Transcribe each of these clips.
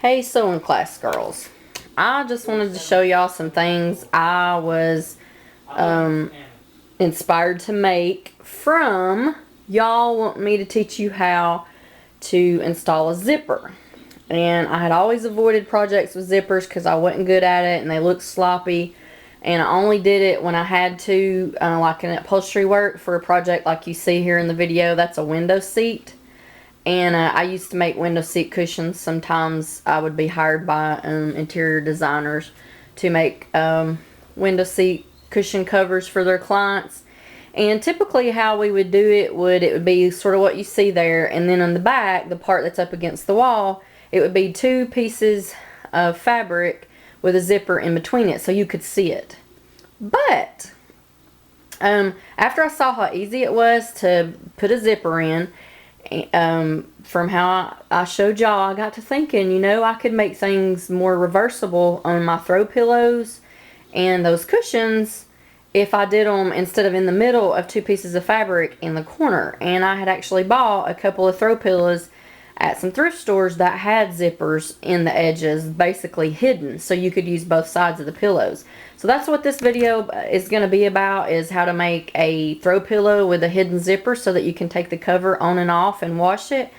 Hey sewing class girls, I just wanted to show y'all some things I was inspired to make from y'all want me to teach you how to install a zipper. And I had always avoided projects with zippers because I wasn't good at it and they looked sloppy, and I only did it when I had to, like in upholstery work for a project like you see here in the video. That's a window seat. And I used to make window seat cushions. Sometimes I would be hired by interior designers to make window seat cushion covers for their clients. And typically how we would do it would be sort of what you see there. And then on the back, the part that's up against the wall, it would be two pieces of fabric with a zipper in between it so you could see it. But after I saw how easy it was to put a zipper in, from how I showed y'all, I got to thinking, you know, I could make things more reversible on my throw pillows and those cushions if I did them instead of in the middle of two pieces of fabric in the corner. And I had actually bought a couple of throw pillows at some thrift stores that had zippers in the edges, basically hidden, so you could use both sides of the pillows. So that's what this video is going to be about, is how to make a throw pillow with a hidden zipper so that you can take the cover on and off and wash it,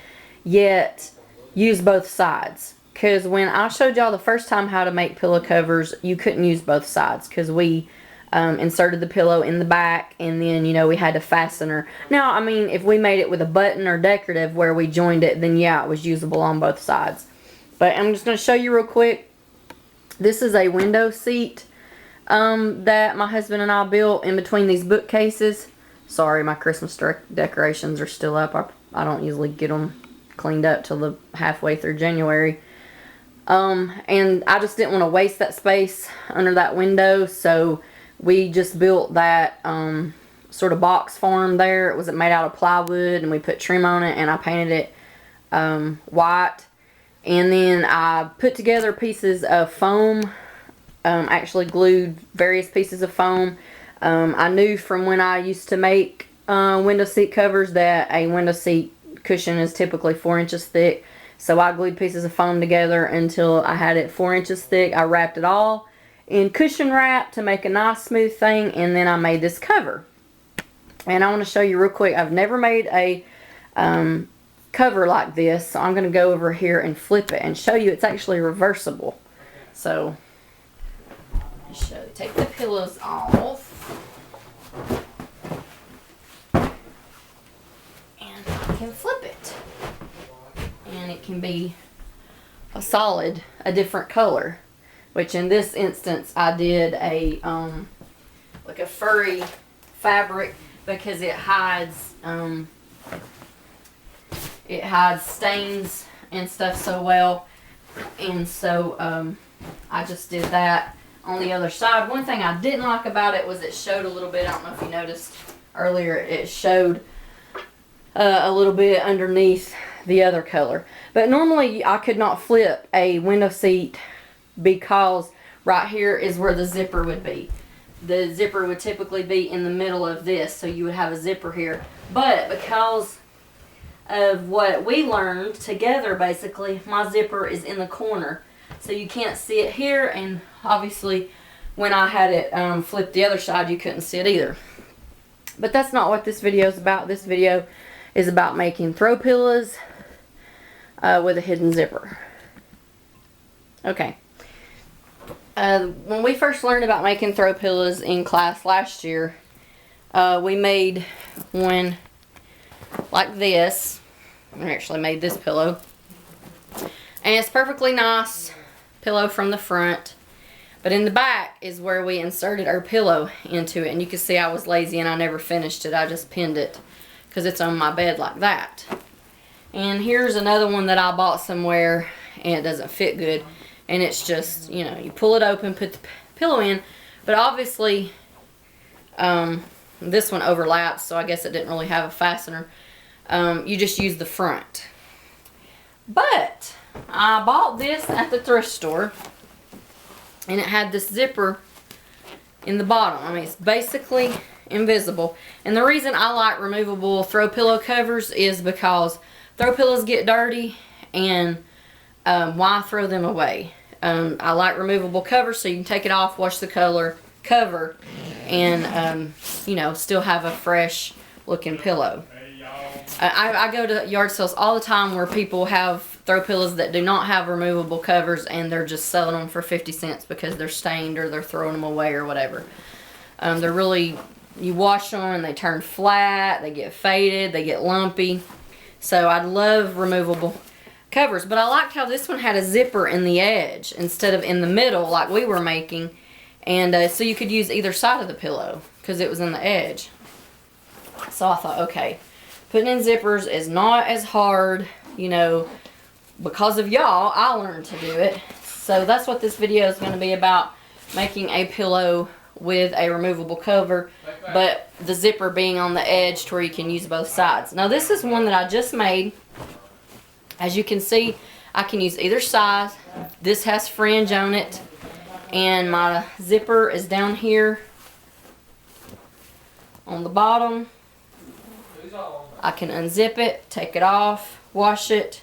yet use both sides. Because when I showed y'all the first time how to make pillow covers, you couldn't use both sides because we inserted the pillow in the back, and then, you know, we had a fastener. Now, I mean, if we made it with a button or decorative where we joined it, then yeah, it was usable on both sides. But I'm just going to show you real quick. This is a window seat that my husband and I built in between these bookcases. Sorry, my Christmas decorations are still up. I don't usually get them cleaned up till the halfway through January. And I just didn't want to waste that space under that window, so we just built that sort of box form there. It was made out of plywood, and we put trim on it, and I painted it white. And then I put together pieces of foam, actually glued various pieces of foam. I knew from when I used to make window seat covers that a window seat cushion is typically 4 inches thick. So I glued pieces of foam together until I had it 4 inches thick. I wrapped it all in cushion wrap to make a nice smooth thing, and then I made this cover. And I want to show you real quick. I've never made a cover like this, so I'm going to go over here and flip it and show you it's actually reversible. So take the pillows off, and I can flip it, and it can be a solid, a different color. Which in this instance I did a like a furry fabric because it hides stains and stuff so well, and so I just did that on the other side. One thing I didn't like about it was it showed a little bit. I don't know if you noticed earlier, it showed a little bit underneath the other color. But normally I could not flip a window seat because right here is where the zipper would be. The zipper would typically be in the middle of this, so you would have a zipper here. But because of what we learned together, basically, my zipper is in the corner. So you can't see it here, and obviously when I had it flipped the other side, you couldn't see it either. But that's not what this video is about. This video is about making throw pillows with a hidden zipper. Okay. When we first learned about making throw pillows in class last year, we made one like this. I actually made this pillow, and it's perfectly nice pillow from the front, but in the back is where we inserted our pillow into it. And you can see I was lazy and I never finished it. I just pinned it because it's on my bed like that. And here's another one that I bought somewhere, and it doesn't fit good. And it's just, you know, you pull it open, put the pillow in, but obviously this one overlaps, so I guess it didn't really have a fastener. You just use the front. But I bought this at the thrift store, and it had this zipper in the bottom. I mean, it's basically invisible. And the reason I like removable throw pillow covers is because throw pillows get dirty, and Why throw them away? I like removable covers, so you can take it off, wash the cover, and you know, still have a fresh looking pillow. I go to yard sales all the time where people have throw pillows that do not have removable covers, and they're just selling them for 50 cents because they're stained or they're throwing them away or whatever. They're really, you wash them and they turn flat, they get faded, they get lumpy. So I'd love removable covers, but I liked how this one had a zipper in the edge instead of in the middle like we were making, and so you could use either side of the pillow because it was in the edge. So I thought, okay, putting in zippers is not as hard, you know, because of y'all. I learned to do it. So that's what this video is going to be about, making a pillow with a removable cover, but the zipper being on the edge to where you can use both sides. Now this is one that I just made. As you can see, I can use either side. This has fringe on it, and my zipper is down here on the bottom. I can unzip it, take it off, wash it.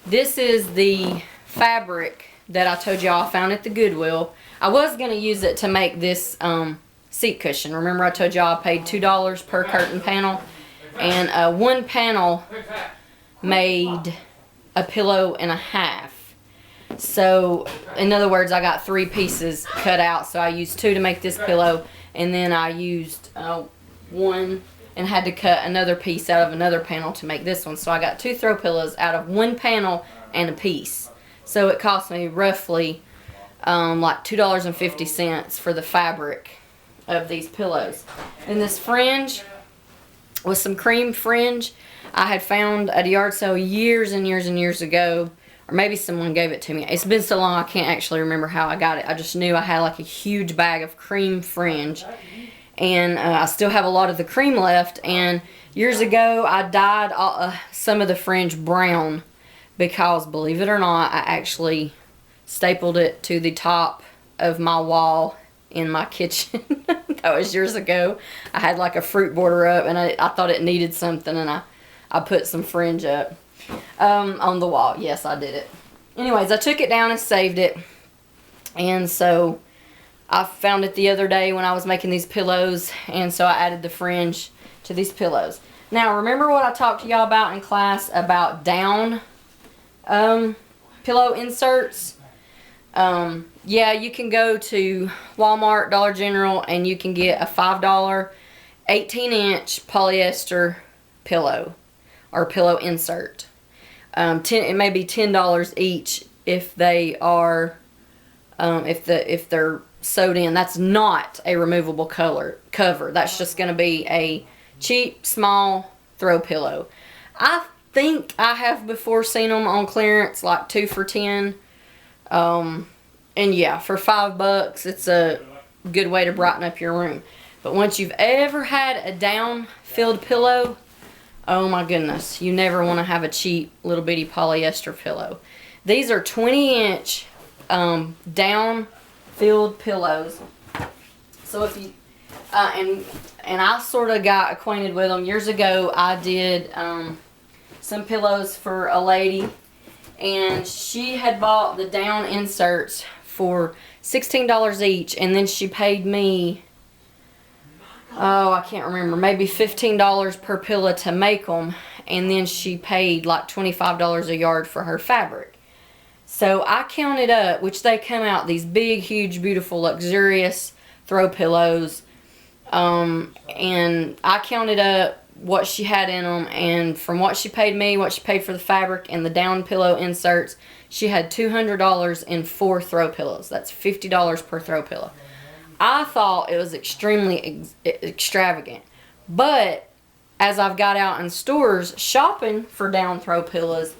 This is the fabric that I told y'all I found at the Goodwill. I was going to use it to make this seat cushion. Remember I told y'all I paid $2 per curtain panel, and one panel made a pillow and a half. So in other words, I got 3 pieces cut out, so I used 2 to make this pillow, and then I used one and had to cut another piece out of another panel to make this one. So I got 2 throw pillows out of one panel and a piece. So it cost me roughly like $2.50 for the fabric of these pillows. And this fringe was some cream fringe I had found at a yard sale years and years and years ago, or maybe someone gave it to me. It's been so long I can't actually remember how I got it. I just knew I had like a huge bag of cream fringe, and I still have a lot of the cream left. And years ago I dyed some of the fringe brown because, believe it or not, I actually stapled it to the top of my wall in my kitchen. That was years ago. I had like a fruit border up, and I thought it needed something, and I put some fringe up on the wall. Yes, I did it. Anyways, I took it down and saved it, and so I found it the other day when I was making these pillows, and so I added the fringe to these pillows. Now, remember what I talked to y'all about in class about down pillow inserts? Yeah, you can go to Walmart, Dollar General, and you can get a $5 18-inch polyester pillow or pillow insert. It may be $10 each if they are if they're sewed in. That's not a removable cover. That's just going to be a cheap small throw pillow. I think I have before seen them on clearance like 2 for $10. And yeah, for $5 it's a good way to brighten up your room. But once you've ever had a down filled pillow, oh my goodness, you never want to have a cheap little bitty polyester pillow. These are 20-inch down filled pillows. So if you and I sort of got acquainted with them years ago. I did some pillows for a lady, and she had bought the down inserts for $16 each, and then she paid me, oh, I can't remember, maybe $15 per pillow to make them, and then she paid like $25 a yard for her fabric. So I counted up, which they come out these big, huge, beautiful, luxurious throw pillows, and I counted up what she had in them, and from what she paid me, what she paid for the fabric and the down pillow inserts, she had $200 in 4 throw pillows. That's $50 per throw pillow. I thought it was extremely extravagant, but as I've got out in stores shopping for down throw pillows,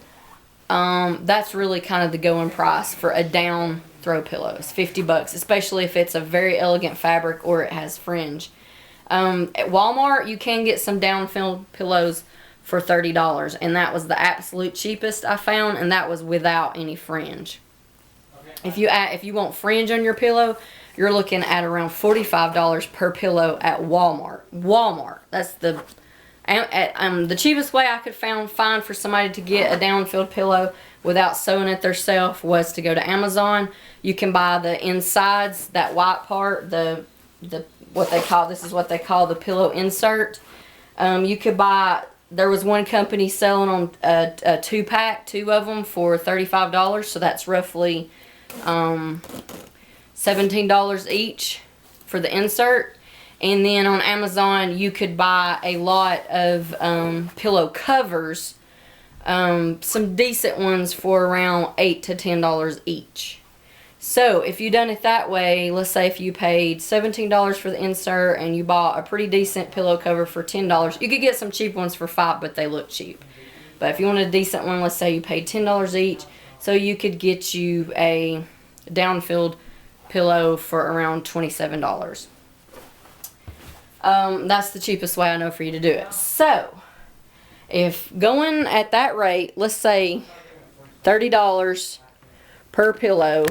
that's really kind of the going price for a down throw pillow. It's $50, especially if it's a very elegant fabric or it has fringe. At Walmart, you can get some down-filled pillows for $30, and that was the absolute cheapest I found, and that was without any fringe. If you want fringe on your pillow, you're looking at around $45 per pillow at Walmart. Walmart, that's the The cheapest way I could find for somebody to get a down-filled pillow without sewing it themselves was to go to Amazon. You can buy the insides, that white part, this is what they call the pillow insert. You could buy, there was one company selling on a 2-pack, 2 of them for $35, so that's roughly $17 each for the insert. And then on Amazon you could buy a lot of pillow covers, some decent ones for around $8 to $10 each. So if you done it that way, let's say if you paid $17 for the insert and you bought a pretty decent pillow cover for $10, you could get some cheap ones for $5, but they look cheap. But if you wanted a decent one, let's say you paid $10 each, so you could get you a down-filled pillow for around $27. That's the cheapest way I know for you to do it. So if going at that rate, let's say $30 per pillow,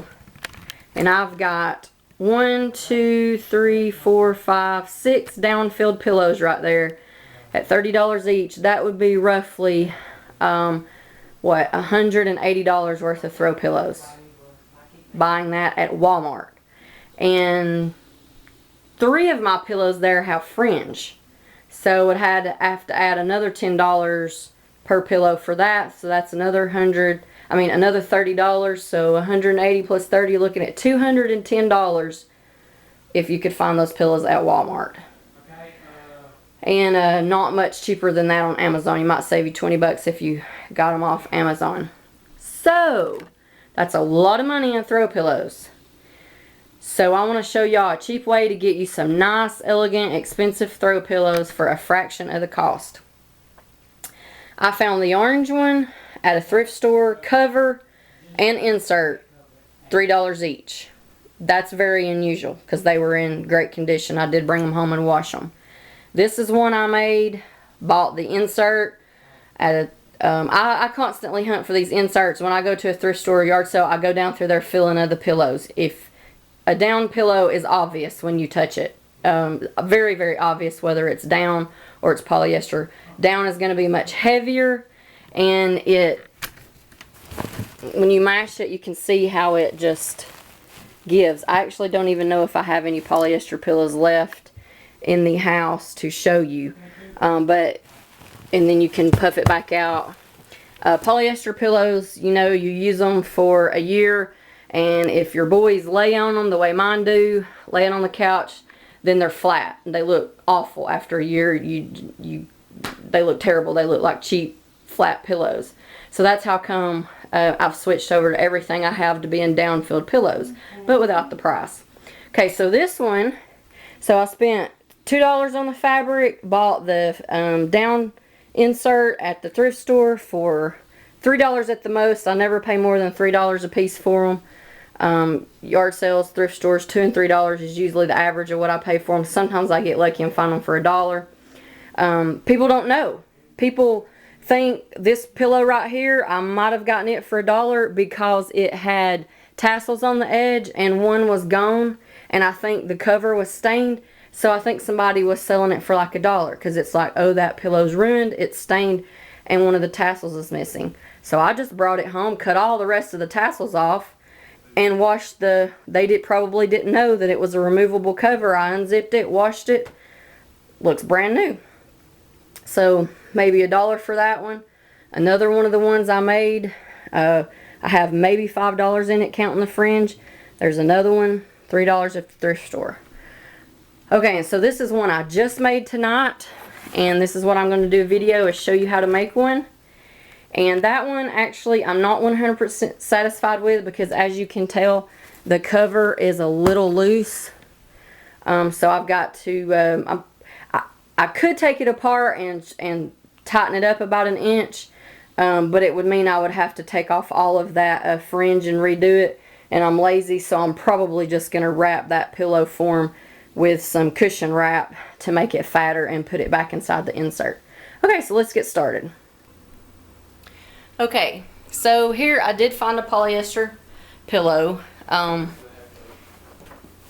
and I've got 1, 2, 3, 4, 5, 6 down-filled pillows right there at $30 each, that would be roughly $180 worth of throw pillows, buying that at Walmart. And 3 of my pillows there have fringe, so would have to add another $10 per pillow for that, so that's another $30, so 180 plus 30, you're looking at $210 if you could find those pillows at Walmart. And not much cheaper than that on Amazon. You might save you 20 bucks if you got them off Amazon. So that's a lot of money on throw pillows. So I want to show y'all a cheap way to get you some nice, elegant, expensive throw pillows for a fraction of the cost. I found the orange one at a thrift store, cover and insert, $3 each. That's very unusual because they were in great condition. I did bring them home and wash them. This is one I made, bought the insert at I constantly hunt for these inserts. When I go to a thrift store or yard sale, I go down through there filling of the pillows. If a down pillow is obvious when you touch it, very, very obvious whether it's down or it's polyester. Down is going to be much heavier, and when you mash it, you can see how it just gives. I actually don't even know if I have any polyester pillows left in the house to show you, and then you can puff it back out. Polyester pillows, you use them for a year, and if your boys lay on them the way mine do, laying on the couch, then they're flat. They look awful after a year. They look terrible. They look like cheap flat pillows. So that's how come I've switched over to everything I have to being down-filled pillows, but without the price. Okay, so this one, I spent $2 on the fabric, bought the down insert at the thrift store for $3 at the most. I never pay more than $3 a piece for them. Yard sales, thrift stores, $2 and $3 is usually the average of what I pay for them. Sometimes I get lucky and find them for $1. People don't know. People think this pillow right here, I might have gotten it for $1 because it had tassels on the edge and one was gone, and I think the cover was stained. So I think somebody was selling it for like $1 because it's like, oh, that pillow's ruined, it's stained, and one of the tassels is missing. So I just brought it home, cut all the rest of the tassels off, and washed probably didn't know that it was a removable cover. I unzipped it, washed it, looks brand new. So maybe $1 for that one. Another one of the ones I made, I have maybe $5 in it counting the fringe. There's another one, $3 at the thrift store. Okay, and so this is one I just made tonight, and this is what I'm going to do a video is show you how to make one. And that one actually I'm not 100% satisfied with because, as you can tell, the cover is a little loose. So I've got to I could take it apart and tighten it up about 1 inch, but it would mean I would have to take off all of that fringe and redo it, and I'm lazy, so I'm probably just going to wrap that pillow form with some cushion wrap to make it fatter and put it back inside the insert. Okay, so let's get started. Okay, so here I did find a polyester pillow.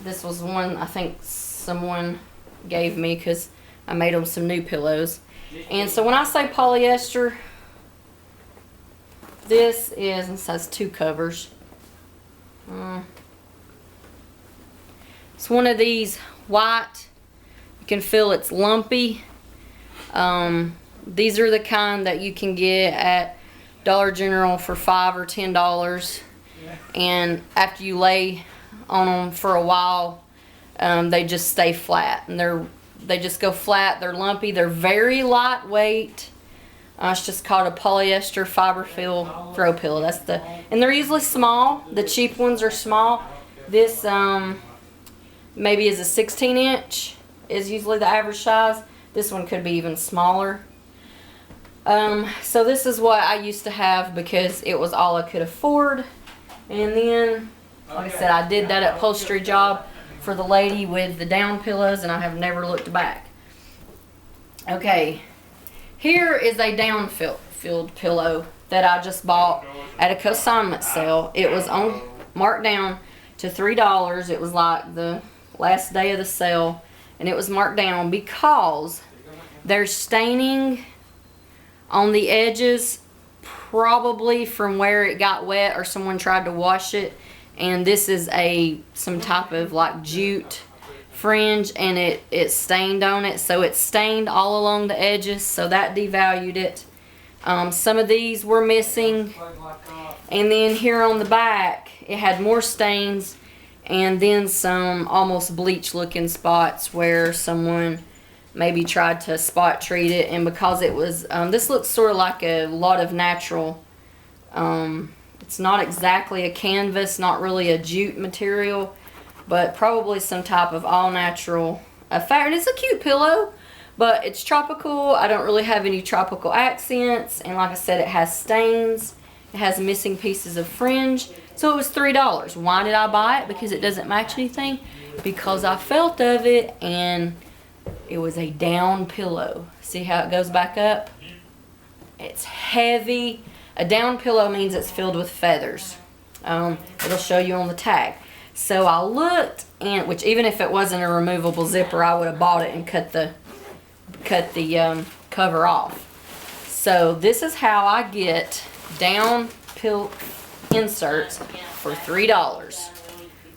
This was one I think someone gave me because I made them some new pillows. And so when I say polyester, this is, and it says 2 covers. It's one of these white. You can feel it's lumpy. These are the kind that you can get at Dollar General for $5 or $10. And after you lay on them for a while, they just stay flat, and they just go flat. They're lumpy. They're very lightweight. It's just called a polyester fiber fill throw pillow. And they're usually small. The cheap ones are small. This maybe is a 16-inch is usually the average size. This one could be even smaller. So this is what I used to have because it was all I could afford. And then, like I said, I did that upholstery job for the lady with the down pillows, and I have never looked back. Okay, here is a down-filled pillow that I just bought at a consignment sale. It was marked down to $3. It was like the last day of the sale, and it was marked down because there's staining on the edges, probably from where it got wet or someone tried to wash it. And this is some type of like jute fringe, and it stained on it, so it stained all along the edges, so that devalued it. Some of these were missing, and then here on the back it had more stains, and then some almost bleach looking spots where someone maybe tried to spot treat it. And because it was this looks sort of like a lot of natural, it's not exactly a canvas, not really a jute material, but probably some type of all natural fabric. It's a cute pillow, but it's tropical. I don't really have any tropical accents, and like I said, it has stains. It has missing pieces of fringe. So it was $3. Why did I buy it? Because it doesn't match anything. Because I felt of it, and it was a down pillow. See how it goes back up? It's heavy. A down pillow means it's filled with feathers. It'll show you on the tag. So I looked, and which even if it wasn't a removable zipper, I would have bought it and cut the cover off. So this is how I get down pill inserts for $3.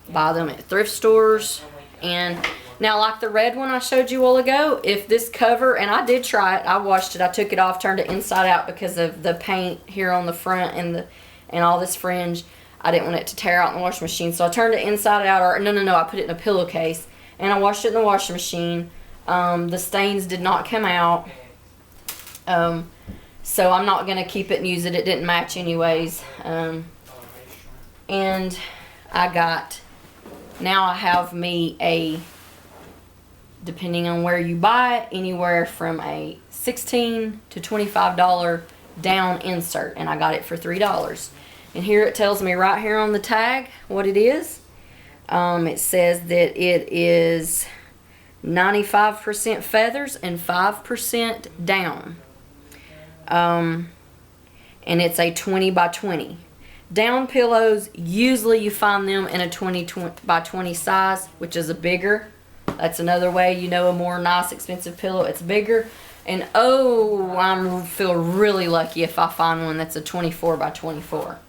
Buy them at thrift stores. And now, like the red one I showed you a while ago, if this cover, and I did try it, I washed it, I took it off, turned it inside out because of the paint here on the front and all this fringe. I didn't want it to tear out in the washing machine, so I turned it inside out, or no, I put it in a pillowcase, and I washed it in the washing machine. The stains did not come out, so I'm not going to keep it and use it. It didn't match anyways. And now I have me depending on where you buy it, anywhere from a $16 to $25 down insert, and I got it for $3. And here it tells me right here on the tag what it is. It says that it is 95% feathers and 5% down. And it's a 20 by 20. Down pillows, usually you find them in a 20 by 20 size, which is a bigger. That's another way you know a more nice expensive pillow. It's bigger. And I feel really lucky if I find one that's a 24 by 24.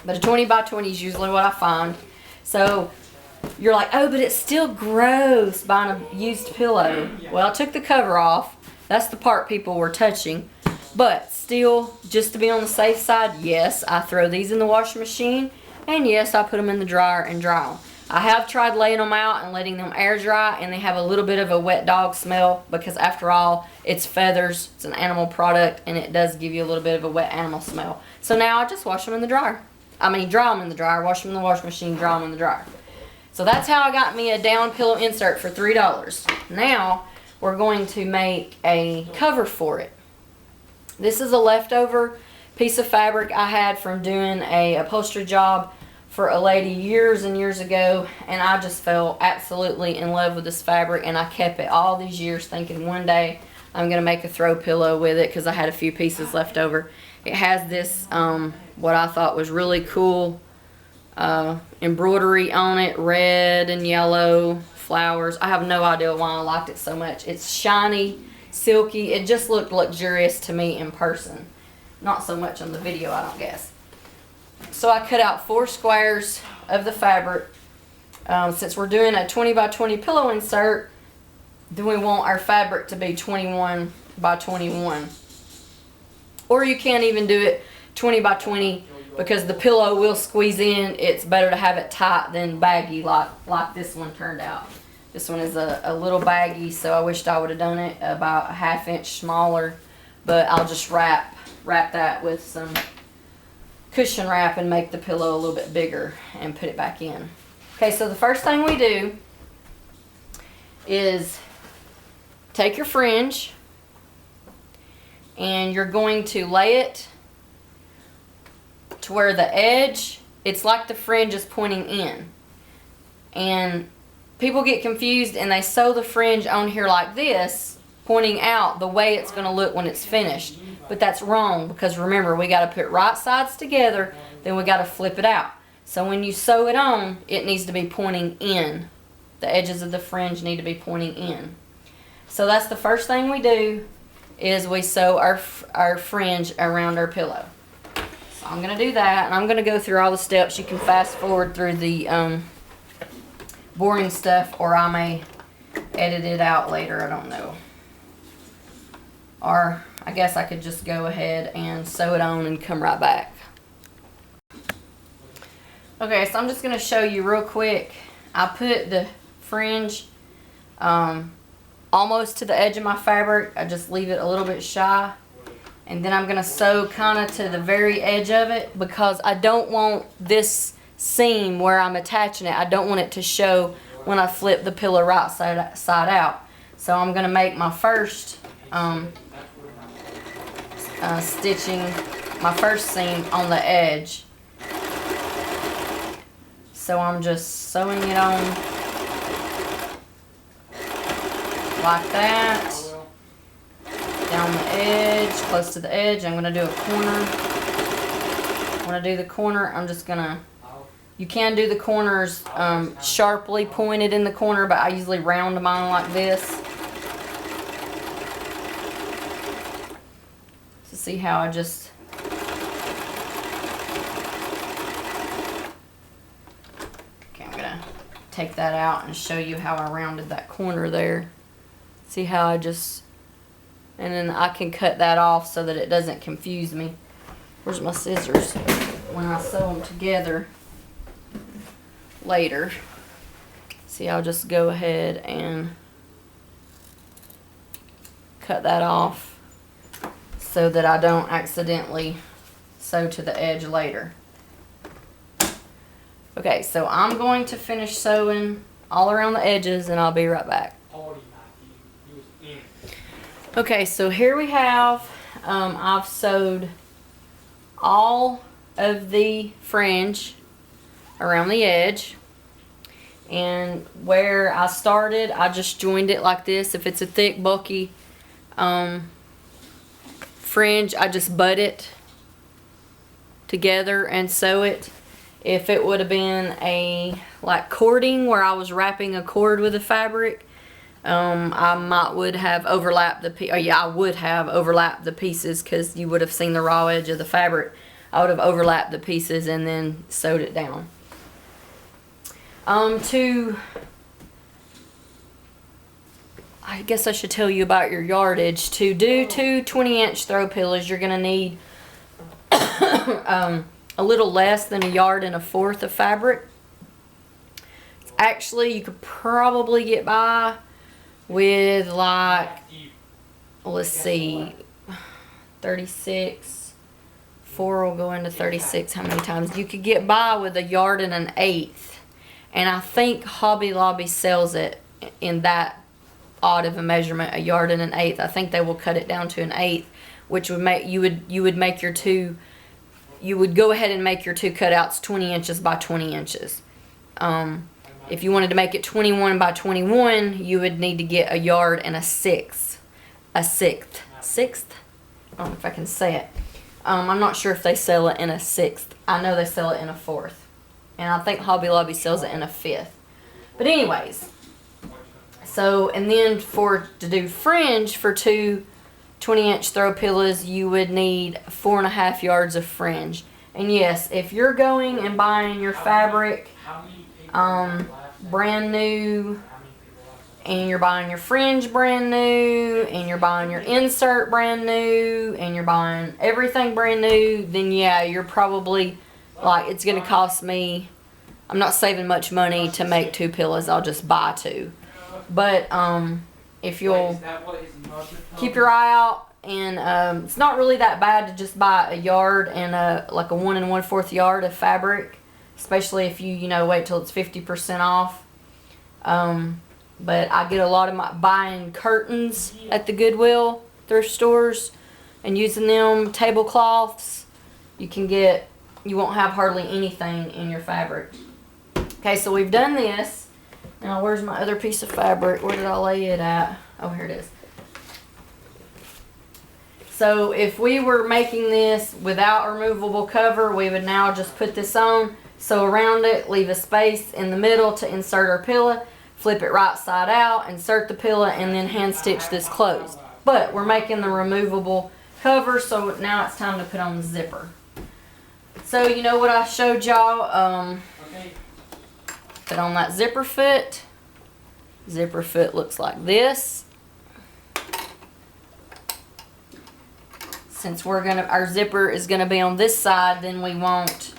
But a 20 by 20 is usually what I find. So you're like, oh, but it's still gross buying a used pillow. Well, I took the cover off. That's the part people were touching. But still, just to be on the safe side, yes, I throw these in the washing machine. And yes, I put them in the dryer and dry them. I have tried laying them out and letting them air dry, and they have a little bit of a wet dog smell because after all, it's feathers, it's an animal product, and it does give you a little bit of a wet animal smell. So now I just wash them in the dryer. Dry them in the dryer, wash them in the washing machine, dry them in the dryer. So that's how I got me a down pillow insert for $3. Now we're going to make a cover for it. This is a leftover piece of fabric I had from doing a upholstery job for a lady years and years ago, and I just fell absolutely in love with this fabric, and I kept it all these years thinking one day I'm going to make a throw pillow with it because I had a few pieces left over. It has this, what I thought was really cool embroidery on it, red and yellow flowers. I have no idea why I liked it so much. It's shiny, silky. It just looked luxurious to me in person. Not so much on the video, I don't guess. So I cut out 4 squares of the fabric. Since we're doing a 20 by 20 pillow insert, then we want our fabric to be 21 by 21. Or you can't even do it 20 by 20 because the pillow will squeeze in. It's better to have it tight than baggy like this one turned out. This one is a little baggy, so I wished I would have done it about a 1/2 inch smaller. But I'll just wrap that with some cushion wrap and make the pillow a little bit bigger and put it back in. Okay, so the first thing we do is take your fringe and you're going to lay it to where the edge, it's like the fringe is pointing in. And people get confused and they sew the fringe on here like this, pointing out the way it's going to look when it's finished. But that's wrong, because remember, we got to put right sides together, then we got to flip it out. So when you sew it on, it needs to be pointing in. The edges of the fringe need to be pointing in. So that's the first thing we do, is we sew our fringe around our pillow. So I'm going to do that, and I'm going to go through all the steps. You can fast forward through the boring stuff, or I may edit it out later, I don't know. Or I guess I could just go ahead and sew it on and come right back. Okay, so I'm just going to show you real quick. I put the fringe almost to the edge of my fabric. I just leave it a little bit shy. And then I'm going to sew kind of to the very edge of it, because I don't want this seam where I'm attaching it, I don't want it to show when I flip the pillow right side out. So I'm going to make my first stitching, my first seam on the edge. So I'm just sewing it on like that, down the edge, close to the edge. I'm going to do a corner. When I do the corner, I'm just going to, you can do the corners sharply pointed in the corner, but I usually round mine like this. To see how I just, okay, I'm going to take that out and show you how I rounded that corner there. See how I just, and then I can cut that off so that it doesn't confuse me. Where's my scissors? When I sew them together later. See, I'll just go ahead and cut that off so that I don't accidentally sew to the edge later. Okay, so I'm going to finish sewing all around the edges and I'll be right back. Okay, so here we have, I've sewed all of the fringe around the edge, and where I started, I just joined it like this. If it's a thick, bulky fringe, I just butt it together and sew it. If it would have been a like cording where I was wrapping a cord with the fabric, I would have overlapped I would have overlapped the pieces, because you would have seen the raw edge of the fabric. I would have overlapped the pieces and then sewed it down. I guess I should tell you about your yardage. To do 2 20-inch throw pillows, you're going to need a little less than 1.25 yards of fabric. Actually, you could probably get by with like, let's see, 36. 4 will go into 36. How many times? You could get by with 1 1/8 yards. And I think Hobby Lobby sells it in that odd of a measurement, 1 1/8 yards. I think they will cut it down to 1/8, which would make you would make your two. You would go ahead and make your 2 cutouts 20 inches by 20 inches. If you wanted to make it 21 by 21, you would need to get 1 1/6 yards. Sixth. I don't know if I can say it. I'm not sure if they sell it in a 1/6. I know they sell it in a 4th. And I think Hobby Lobby sells it in a 5th. But anyways, So, and then to do fringe for 2 20-inch throw pillows, you would need 4.5 yards of fringe. And yes, if you're going and buying your fabric brand new, and you're buying your fringe brand new, and you're buying your insert brand new, and you're buying everything brand new, then yeah, you're probably, like, it's going to cost me, I'm not saving much money to make 2 pillows, I'll just buy 2. But if you'll keep your eye out, and it's not really that bad to just buy a yard and like a 1 1/4 yard of fabric, especially if you wait till it's 50% off. But I get a lot of my buying curtains at the Goodwill thrift stores and using them tablecloths. You won't have hardly anything in your fabric. Okay, so we've done this. Now, where's my other piece of fabric? Where did I lay it at? Oh, here it is. So if we were making this without a removable cover, we would now just put this on. So around it, leave a space in the middle to insert our pillow. Flip it right side out, insert the pillow, and then hand stitch this closed. But we're making the removable cover, so now it's time to put on the zipper. So you know what I showed y'all? Put on that zipper foot. Zipper foot looks like this. Since our zipper is gonna be on this side, then we want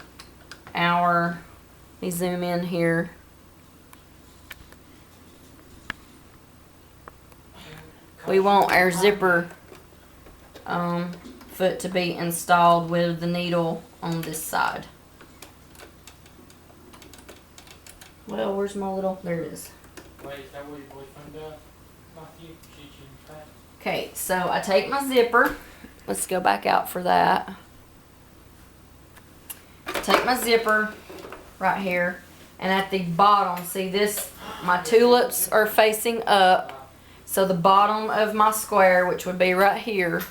let me zoom in here. We want our zipper foot to be installed with the needle on this side. Well, where's my little, there it is. Wait, is that what your boyfriend does, Matthew? Okay, so I take my zipper. Let's go back out for that. Take my zipper right here, and at the bottom, see this, my tulips are facing up. So the bottom of my square, which would be right here,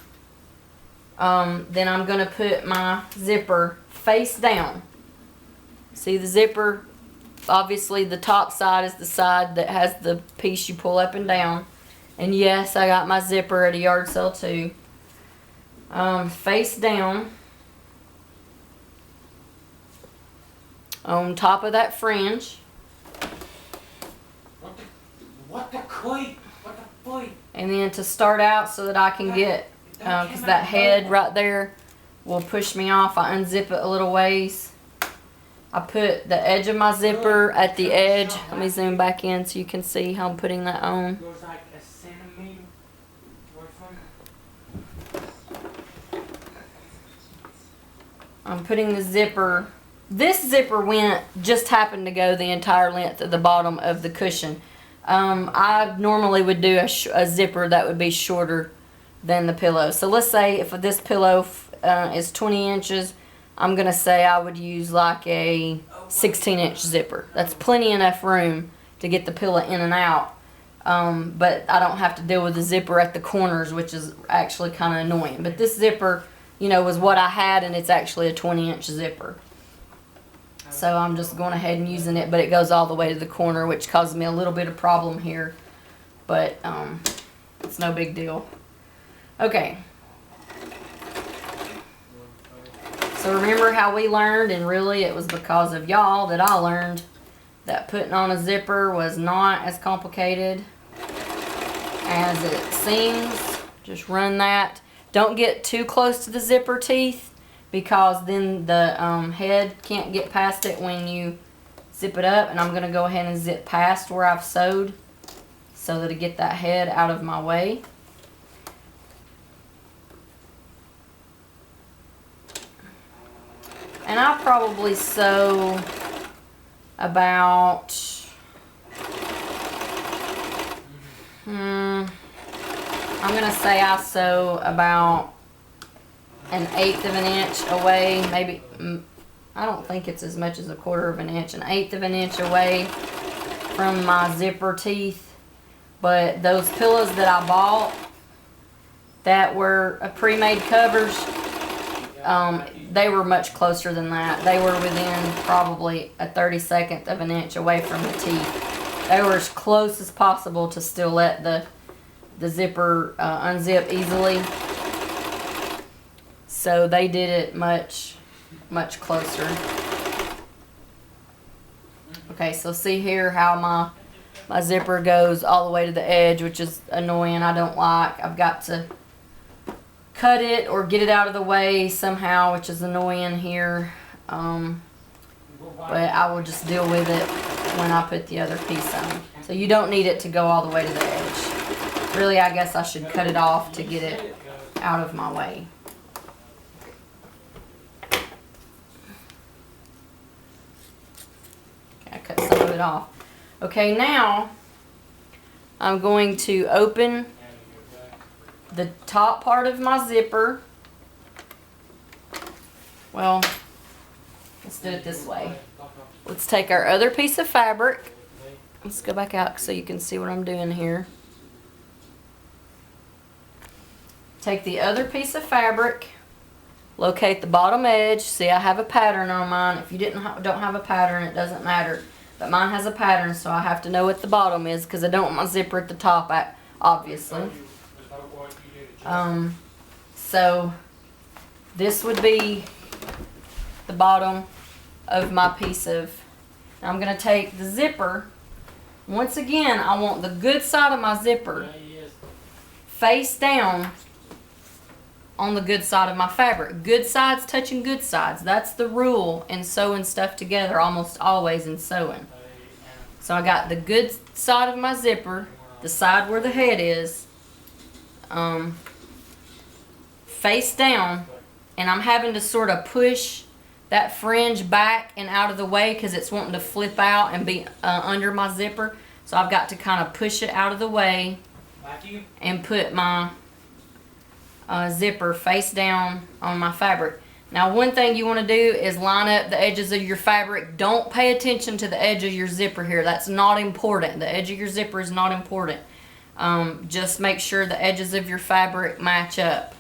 then I'm going to put my zipper face down. See the zipper? Obviously the top side is the side that has the piece you pull up and down. And yes, I got my zipper at a yard sale too. Face down on top of that fringe. What the koi? And then to start out, so that I can get, because that head right there will push me off, I unzip it a little ways. I put the edge of my zipper at the edge. Let me zoom back in so you can see how I'm putting that on. I'm putting the zipper. This zipper just happened to go the entire length of the bottom of the cushion. I normally would do a zipper that would be shorter than the pillow. So let's say if this pillow is 20 inches, I'm going to say I would use like a 16-inch zipper. That's plenty enough room to get the pillow in and out. But I don't have to deal with the zipper at the corners, which is actually kind of annoying. But this zipper, was what I had, and it's actually a 20-inch zipper. So I'm just going ahead and using it, but it goes all the way to the corner, which causes me a little bit of problem here. But it's no big deal. Okay. So remember how we learned, and really it was because of y'all that I learned that putting on a zipper was not as complicated as it seems. Just run that. Don't get too close to the zipper teeth, because then the head can't get past it when you zip it up. And I'm going to go ahead and zip past where I've sewed so that I get that head out of my way. And I'll probably sew about, I'm going to say I sew about 1/8 of an inch away, maybe, I don't think it's as much as 1/4 of an inch, 1/8 of an inch away from my zipper teeth. But those pillows that I bought that were pre-made covers, they were much closer than that. They were within probably a 32nd of an inch away from the teeth. They were as close as possible to still let the zipper unzip easily. So they did it much closer. Okay, so see here how my zipper goes all the way to the edge, which is annoying. I don't like. I've got to cut it or get it out of the way somehow, which is annoying here. But I will just deal with it when I put the other piece on. So you don't need it to go all the way to the edge. Really, I guess I should cut it off to get it out of my way. Okay, I cut some of it off. Okay, now I'm going to open the top part of my zipper. Well, let's do it this way. Let's take our other piece of fabric. Let's go back out so you can see what I'm doing here. Take the other piece of fabric, locate the bottom edge. See, I have a pattern on mine. If you don't have a pattern, it doesn't matter. But mine has a pattern, so I have to know what the bottom is because I don't want my zipper at the top, obviously. So this would be the bottom of my piece of. Now I'm going to take the zipper. Once again, I want the good side of my zipper face down on the good side of my fabric. Good sides touching good sides. That's the rule in sewing stuff together, almost always in sewing. So I got the good side of my zipper, the side where the head is, face down, and I'm having to sort of push that fringe back and out of the way because it's wanting to flip out and be under my zipper. So I've got to kind of push it out of the way and put my zipper face down on my fabric. Now, one thing you want to do is line up the edges of your fabric. Don't pay attention to the edge of your zipper here. That's not important. The edge of your zipper is not important. Just make sure the edges of your fabric match up.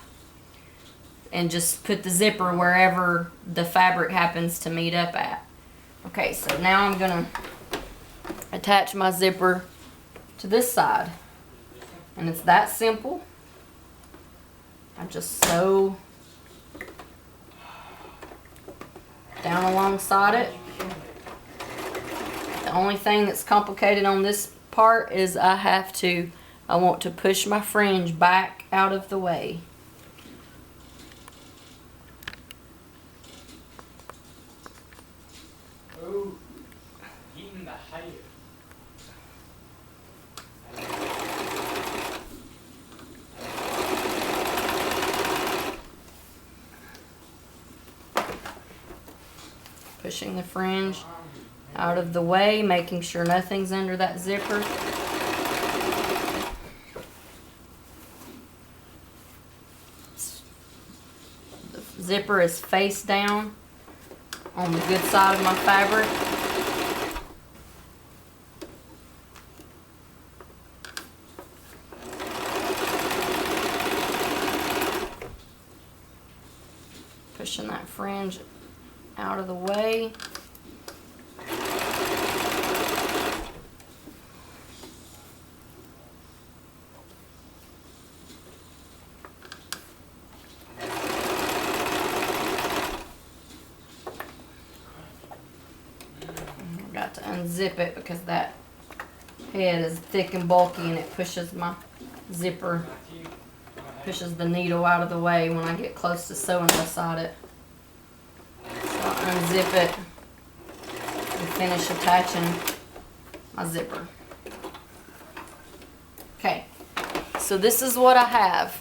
And just put the zipper wherever the fabric happens to meet up at. Okay, so now I'm going to attach my zipper to this side. And it's that simple. I just sew down alongside it. The only thing that's complicated on this part is I want to push my fringe back out of the way. Oh, eating the hair. Pushing the fringe out of the way, making sure nothing's under that zipper. The zipper is face down on the good side of my fabric. Pushing that fringe out of the way. Got to unzip it because that head is thick and bulky and it pushes my zipper, pushes the needle out of the way when I get close to sewing beside it. So I'll unzip it and finish attaching my zipper. Okay, so this is what I have.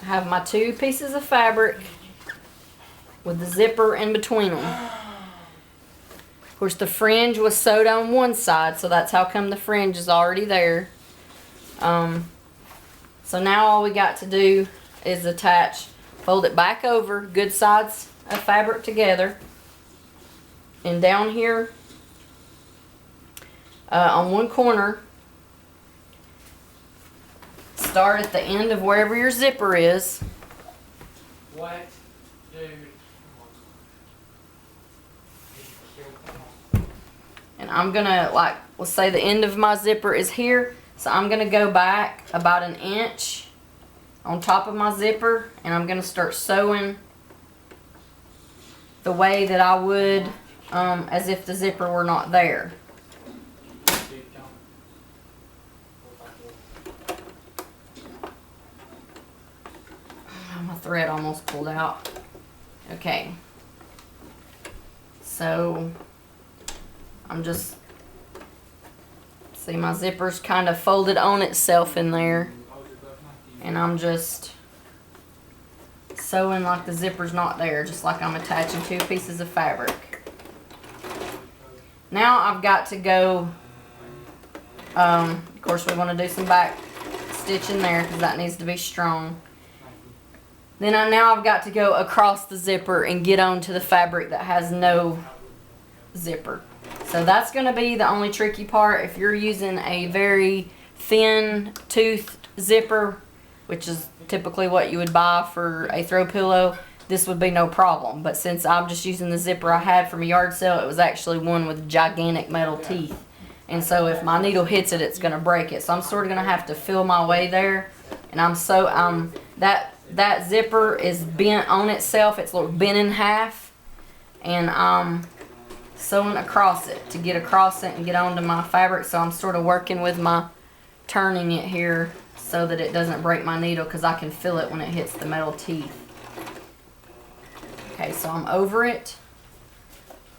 I have my two pieces of fabric with the zipper in between them. Of course, the fringe was sewed on one side, so that's how come the fringe is already there. So now all we got to do is attach, fold it back over, good sides of fabric together. And down here on one corner, start at the end of wherever your zipper is. What? Dude. And I'm gonna, like, let's say the end of my zipper is here. So I'm gonna go back about 1 inch on top of my zipper, and I'm gonna start sewing the way that I would as if the zipper were not there. My thread almost pulled out. Okay. So I'm just, see, my zipper's kind of folded on itself in there, and I'm just sewing like the zipper's not there, just like I'm attaching 2 pieces of fabric. Now I've got to go, of course we want to do some back stitching there because that needs to be strong. Then now I've got to go across the zipper and get onto the fabric that has no zipper. So that's going to be the only tricky part. If you're using a very thin toothed zipper, which is typically what you would buy for a throw pillow, this would be no problem. But since I'm just using the zipper I had from a yard sale, it was actually one with gigantic metal teeth. And so if my needle hits it, it's going to break it. So I'm sort of going to have to feel my way there. And that zipper is bent on itself. It's bent in half. And I'm sewing across it to get across it and get onto my fabric. So I'm sort of working with my turning it here so that it doesn't break my needle, because I can feel it when it hits the metal teeth. Okay, so I'm over it.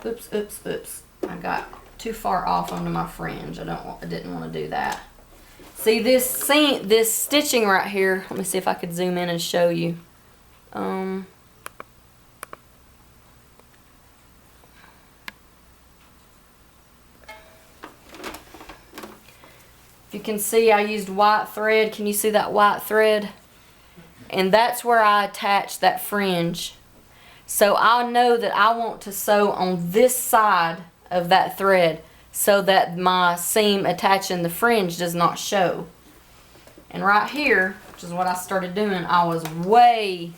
Oops, oops, oops. I got too far off onto my fringe. I didn't want to do that. See this stitching right here. Let me see if I could zoom in and show you. If you can see, I used white thread. Can you see that white thread? And that's where I attach that fringe. So I know that I want to sew on this side of that thread so that my seam attaching the fringe does not show. And right here, which is what I started doing, I was way,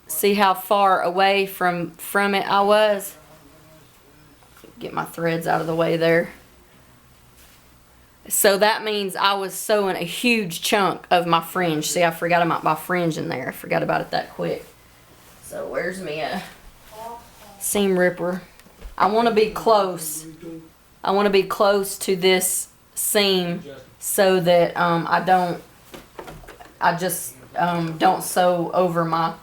see how far away from it I was? Get my threads out of the way there. So that means I was sewing a huge chunk of my fringe. See, I forgot about my fringe in there. I forgot about it that quick. So where's me a seam ripper? I want to be close. I want to be close to this seam so that I just don't sew over my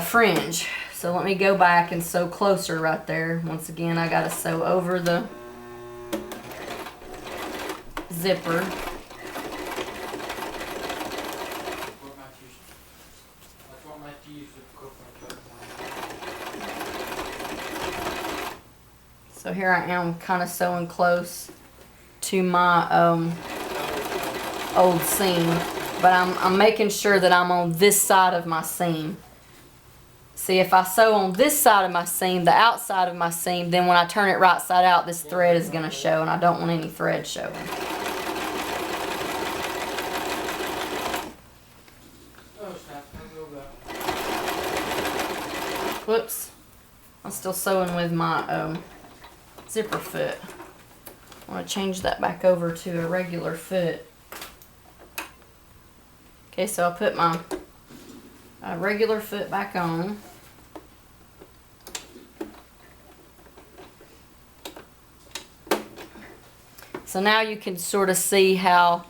fringe. So let me go back and sew closer right there. Once again, I got to sew over the zipper. So here I am kind of sewing close to my old seam, but I'm making sure that I'm on this side of my seam. See, if I sew on this side of my seam, the outside of my seam, then when I turn it right side out, this thread is going to show, and I don't want any thread showing. Whoops. I'm still sewing with my zipper foot. I want to change that back over to a regular foot. Okay, so I put my regular foot back on. So now you can sort of see how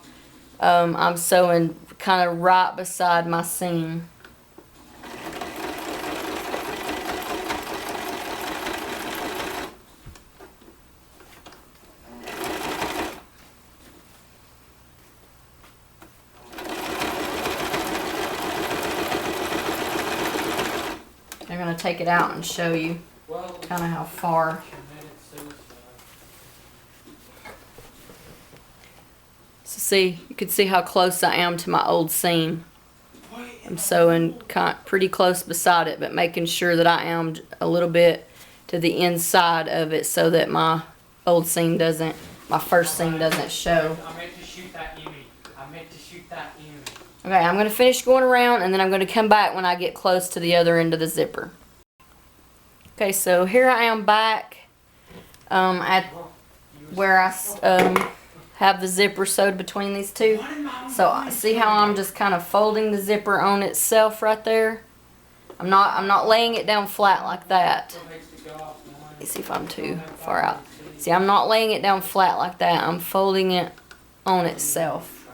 I'm sewing kind of right beside my seam. I'm going to take it out and show you kind of how far. So see, you can see how close I am to my old seam. I'm sewing pretty close beside it, but making sure that I am a little bit to the inside of it so that my old seam doesn't, my first seam doesn't show. I meant to shoot that image. Okay, I'm going to finish going around, and then I'm going to come back when I get close to the other end of the zipper. Okay, so here I am back at where I have the zipper sewed between these two. So see how I'm just kind of folding the zipper on itself right there? I'm not laying it down flat like that. Let me see if I'm too far out. See, I'm not laying it down flat like that. I'm folding it on itself.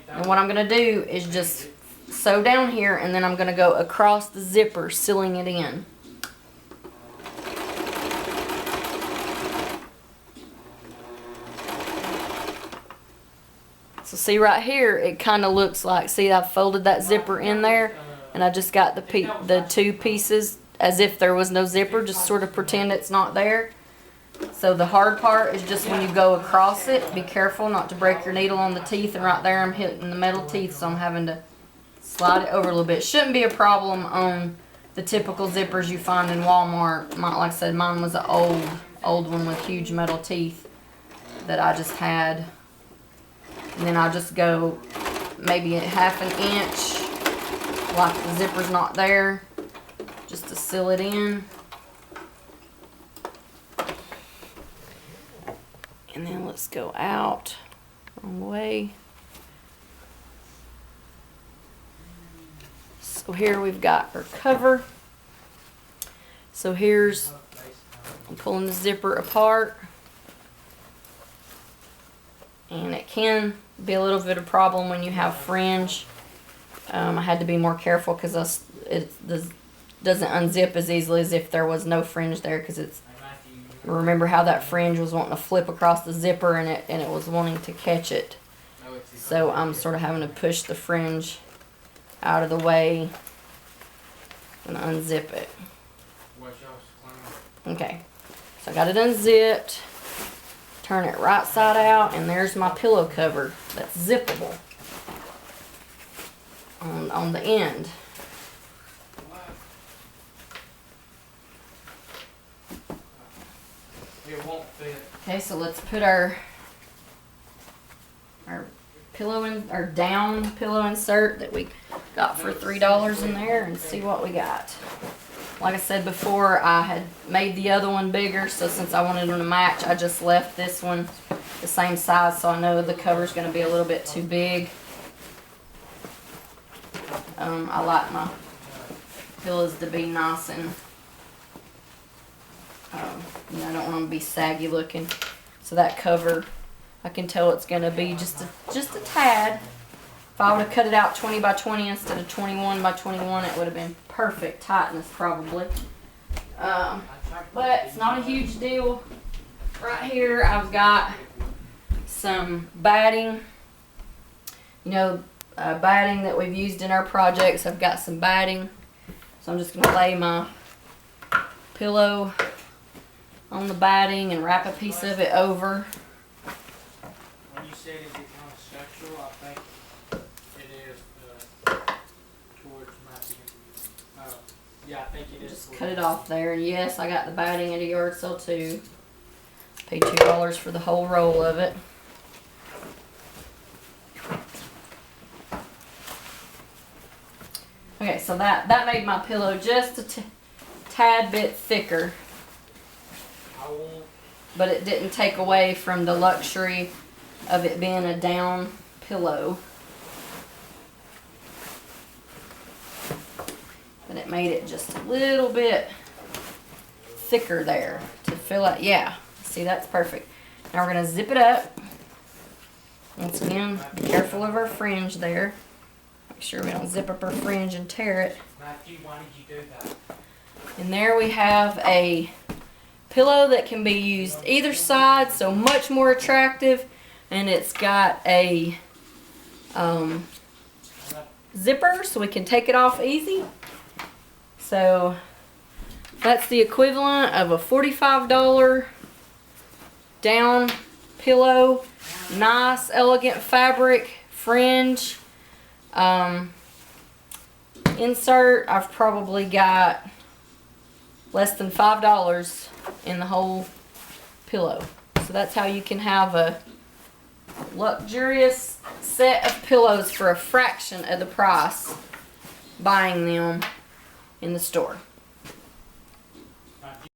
And what I'm going to do is just sew down here, and then I'm going to go across the zipper, sealing it in. So see right here, it kind of looks like, see, I folded that zipper in there, and I just got the two pieces as if there was no zipper, just sort of pretend it's not there. So the hard part is just when you go across it, be careful not to break your needle on the teeth, and right there I'm hitting the metal teeth, so I'm having to slide it over a little bit. Shouldn't be a problem on the typical zippers you find in Walmart. Like I said, mine was an old one with huge metal teeth that I just had. And then I'll just go maybe a ½ inch, like the zipper's not there, just to seal it in. And then let's go out, wrong way. So here we've got our cover. So here's, I'm pulling the zipper apart. And it can be a little bit of a problem when you have fringe. I had to be more careful because it doesn't unzip as easily as if there was no fringe there, because it's, remember how that fringe was wanting to flip across the zipper, and it was wanting to catch it. So I'm sort of having to push the fringe out of the way and unzip it. Okay, so I got it unzipped. Turn it right side out, and there's my pillow cover that's zippable on the end. It won't fit. Okay, so let's put our pillow in, our down pillow insert that we got for $3 in there, and see what we got. Like I said before, I had made the other one bigger, so since I wanted them to match, I just left this one the same size, so I know the cover's going to be a little bit too big. I like my pillows to be nice and, you know, I don't want them to be saggy looking. So that cover, I can tell it's going to be just a tad. If I would have cut it out 20 by 20 instead of 21 by 21, it would have been perfect tightness probably. But it's not a huge deal. Right here I've got some batting. You know, batting that we've used in our projects. I've got some batting. So I'm just going to lay my pillow on the batting and wrap a piece of it over. When you said is it kind of structural, I think it is towards my yeah, I think it is. Just cut it off there. And yes, I got the batting at a yard sale too. Paid $2 for the whole roll of it. Okay, so that made my pillow just a tad bit thicker. But it didn't take away from the luxury of it being a down pillow. But it made it just a little bit thicker there to fill out. Yeah, see, that's perfect. Now we're going to zip it up. Once again, be careful of our fringe there. Make sure we don't zip up our fringe and tear it. Matthew, why did you do that? And there we have a pillow that can be used either side, so much more attractive. And it's got a zipper, so we can take it off easy. So that's the equivalent of a $45 down pillow. Nice, elegant fabric, fringe. Insert, I've probably got less than $5 in the whole pillow. So that's how you can have a luxurious set of pillows for a fraction of the price buying them in the store.